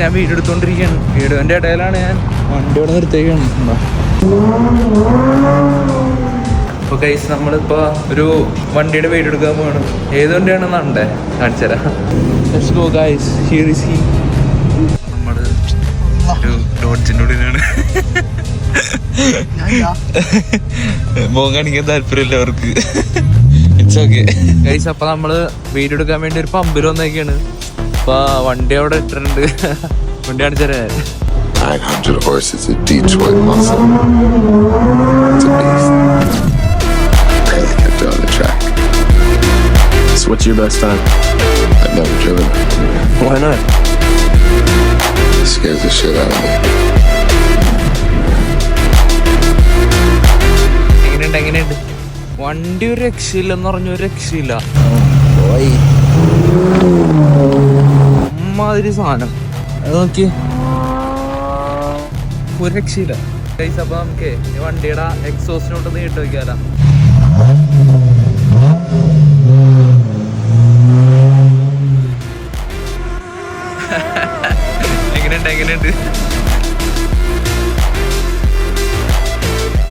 ഞാൻ വീഡിയോ എടുത്തോണ്ടിരിക്കുകയാണ്. വീഡിയോന്റെ ഇടയിലാണ് ഞാൻ വണ്ടി ഇവിടെ നിർത്തിയേക്കാണ്. അപ്പോൾ ഗൈസ് നമ്മളിപ്പോ ഒരു വണ്ടിയുടെ വീഡിയോ എടുക്കാൻ പോവാണ്. ഏത് വണ്ടിയാണെന്ന് ഉണ്ടേ കാണിച്ചു തരാം. Let's go guys. Here is he. നമ്മള് ഒരു ഡോഡ്ജിന്റെ ഉള്ളിലാണ്. മോൻ കാണിക്കാൻ താല്പര്യമില്ല അവർക്ക്. It's okay guys. അപ്പൊ നമ്മള് വീഡിയോ എടുക്കാൻ വേണ്ടി ഒരു പമ്പിൽ വന്നേക്കാണ്. അപ്പൊ വണ്ടി അവിടെ ഇട്ടിട്ടുണ്ട്. വണ്ടി കാണിച്ചു തരാം. 900 horses of Detroit muscle. It's a beast. Helicopter on the track. So what's your best time? I've never driven it. Why not? It scares the shit out of me. എങ്ങനെയുണ്ട് വണ്ടി? ഒരു രക്ഷയില്ലെന്ന് പറഞ്ഞ ഒരു രക്ഷയില്ല. അമ്മാതിരി സാധനം അത് നോക്കി, ഒരു രക്ഷയില്ല ഗൈസ്. അപ്പൊ നമുക്ക് ഈ വണ്ടിയുടെ എക്സോസിനോട്ടൊന്ന് കേട്ട് നോക്കിയാലോ. എങ്ങനെയുണ്ട്?